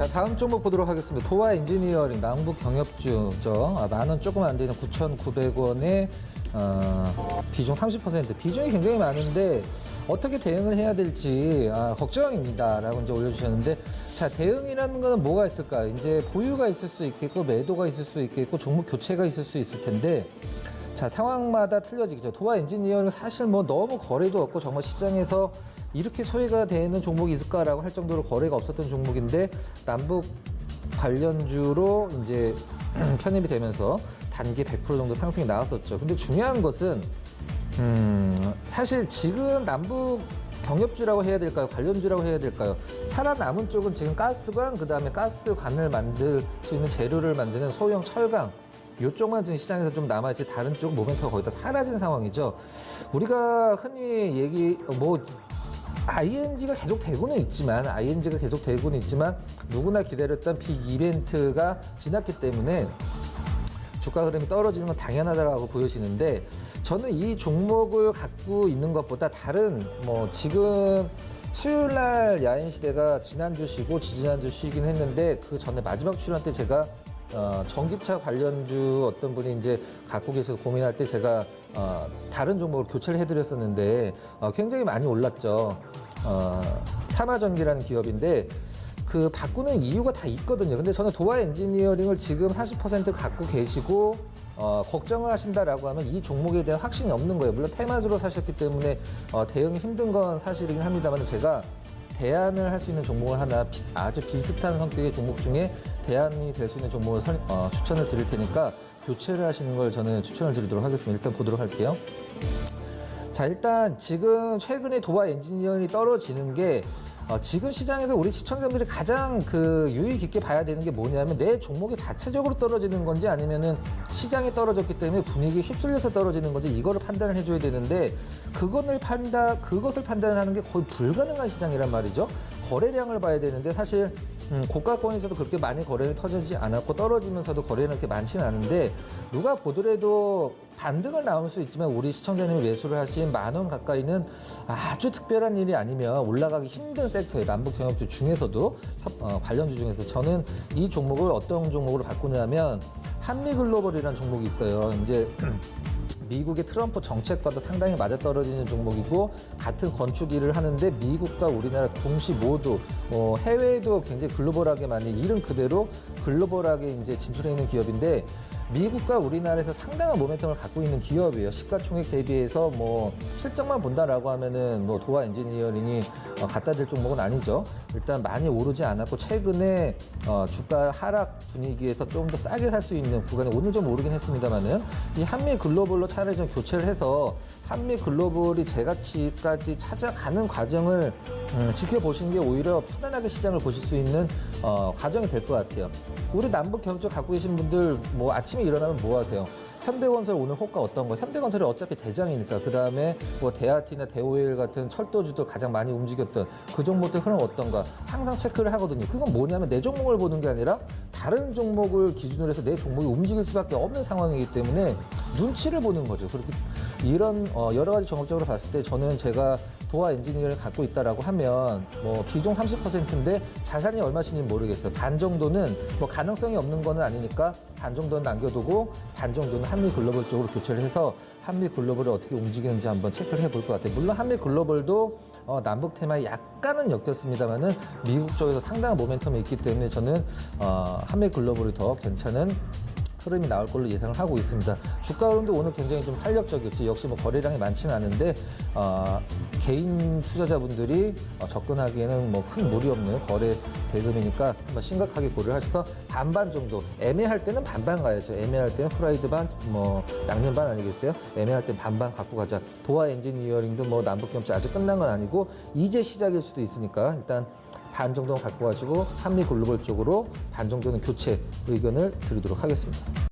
자, 다음 종목 보도록 하겠습니다. 도화 엔지니어링 남북 경협주죠. 만 원 조금 안 되는 9,900원에 비중 30%. 비중이 굉장히 많은데 어떻게 대응을 해야 될지 걱정입니다라고 이제 올려주셨는데, 자, 대응이라는 거는 뭐가 있을까요? 이제 보유가 있을 수 있겠고 매도가 있을 수 있겠고 종목 교체가 있을 수 있을 텐데, 자, 상황마다 틀려지겠죠. 도화 엔지니어링 사실 뭐 너무 거래도 없고 정말 시장에서 이렇게 소외가 되는 종목이 있을까라고 할 정도로 거래가 없었던 종목인데, 남북 관련주로 이제 편입이 되면서 단기 100% 정도 상승이 나왔었죠. 근데 중요한 것은 사실 지금 남북 경협주라고 해야 될까요? 관련주라고 해야 될까요? 살아남은 쪽은 지금 가스관, 그다음에 가스관을 만들 수 있는 재료를 만드는 소형 철강, 이쪽만 지금 시장에서 좀 남아있지, 다른 쪽 모멘트가 거의 다 사라진 상황이죠. 우리가 흔히 ING가 계속 되고는 있지만, 누구나 기다렸던 빅 이벤트가 지났기 때문에 주가 흐름이 떨어지는 건 당연하다고 보여지는데, 저는 이 종목을 갖고 있는 것보다 다른, 지금 수요일날 야인 시대가 지난주 쉬고 지지난주 쉬긴 했는데, 그 전에 마지막 출연 때 제가 전기차 관련주 어떤 분이 이제 갖고 계셔서 고민할 때 제가 다른 종목을 교체를 해드렸었는데 굉장히 많이 올랐죠. 삼화전기라는 기업인데 그 바꾸는 이유가 다 있거든요. 근데 저는 도화 엔지니어링을 지금 40% 갖고 계시고 걱정을 하신다라고 하면 이 종목에 대한 확신이 없는 거예요. 물론 테마주로 사셨기 때문에 대응이 힘든 건 사실이긴 합니다만, 제가 대안을 할 수 있는 종목을 하나, 아주 비슷한 성격의 종목 중에 대안이 될 수 있는 종목을 추천을 드릴 테니까 교체를 하시는 걸 저는 추천을 드리도록 하겠습니다. 일단 보도록 할게요. 자, 일단 지금 최근에 도화 엔지니어링이 떨어지는 게 지금 시장에서 우리 시청자분들이 가장 유의 깊게 봐야 되는 게 뭐냐면, 내 종목이 자체적으로 떨어지는 건지 아니면은 시장이 떨어졌기 때문에 분위기에 휩쓸려서 떨어지는 건지, 이거를 판단을 해줘야 되는데, 그것을 판단을 하는 게 거의 불가능한 시장이란 말이죠. 거래량을 봐야 되는데, 사실 고가권에서도 그렇게 많이 거래는 터지지 않았고 떨어지면서도 거래는 그렇게 많지는 않은데, 누가 보더라도 반등을 나올 수 있지만 우리 시청자님이 매수를 하신 만 원 가까이는 아주 특별한 일이 아니면 올라가기 힘든 섹터에, 남북 경협주 중에서도 관련주 중에서 저는 이 종목을 어떤 종목으로 바꾸냐면, 한미글로벌이라는 종목이 있어요. 이제 미국의 트럼프 정책과도 상당히 맞아떨어지는 종목이고, 같은 건축 일을 하는데 미국과 우리나라 동시 모두 해외에도 굉장히 글로벌하게 많이, 이름 그대로 글로벌하게 이제 진출해 있는 기업인데, 미국과 우리나라에서 상당한 모멘텀을 갖고 있는 기업이에요. 시가총액 대비해서 실적만 본다라고 하면은 도화 엔지니어링이 갖다 댈 종목은 아니죠. 일단 많이 오르지 않았고, 최근에 주가 하락 분위기에서 좀 더 싸게 살 수 있는 구간에 오늘 좀 오르긴 했습니다만은, 이 한미 글로벌로 차라리 좀 교체를 해서 한미 글로벌이 제가치까지 찾아가는 과정을 지켜보시는 게 오히려 편안하게 시장을 보실 수 있는 과정이 될 것 같아요. 우리 남북 경협주 갖고 계신 분들 아침에 일어나면 뭐 하세요? 현대건설 오늘 호가 어떤가? 현대건설이 어차피 대장이니까. 그 다음에 대하티나 대오일 같은 철도주도 가장 많이 움직였던 그 종목들 흐름 어떤가? 항상 체크를 하거든요. 그건 뭐냐면 내 종목을 보는 게 아니라 다른 종목을 기준으로 해서 내 종목이 움직일 수밖에 없는 상황이기 때문에 눈치를 보는 거죠. 그렇게 이런 여러 가지 종합적으로 봤을 때 저는 제가 도화 엔지니어를 갖고 있다라고 하면 비중 30%인데 자산이 얼마신지 모르겠어요. 반 정도는 가능성이 없는 거는 아니니까 반 정도는 남겨두고 반 정도는 한미 글로벌 쪽으로 교체를 해서 한미 글로벌이 어떻게 움직이는지 한번 체크를 해볼 것 같아요. 물론 한미 글로벌도 남북 테마에 약간은 엮였습니다만은 미국 쪽에서 상당한 모멘텀이 있기 때문에 저는 한미 글로벌이 더 괜찮은 흐름이 나올 걸로 예상을 하고 있습니다. 주가 흐름도 오늘 굉장히 좀 탄력적이었죠. 역시 거래량이 많지는 않은데 개인 투자자분들이 접근하기에는 큰 무리 없는 거래 대금이니까 한번 심각하게 고려를 하셔서 반반 정도, 애매할 때는 반반 가야죠. 애매할 때는 프라이드 반, 양념 반 아니겠어요? 애매할 땐 반반 갖고 가자. 도화 엔지니어링도 남북 경협주 아직 끝난 건 아니고 이제 시작일 수도 있으니까 일단 반 정도는 갖고 가시고 한미 글로벌 쪽으로 반 정도는 교체 의견을 드리도록 하겠습니다.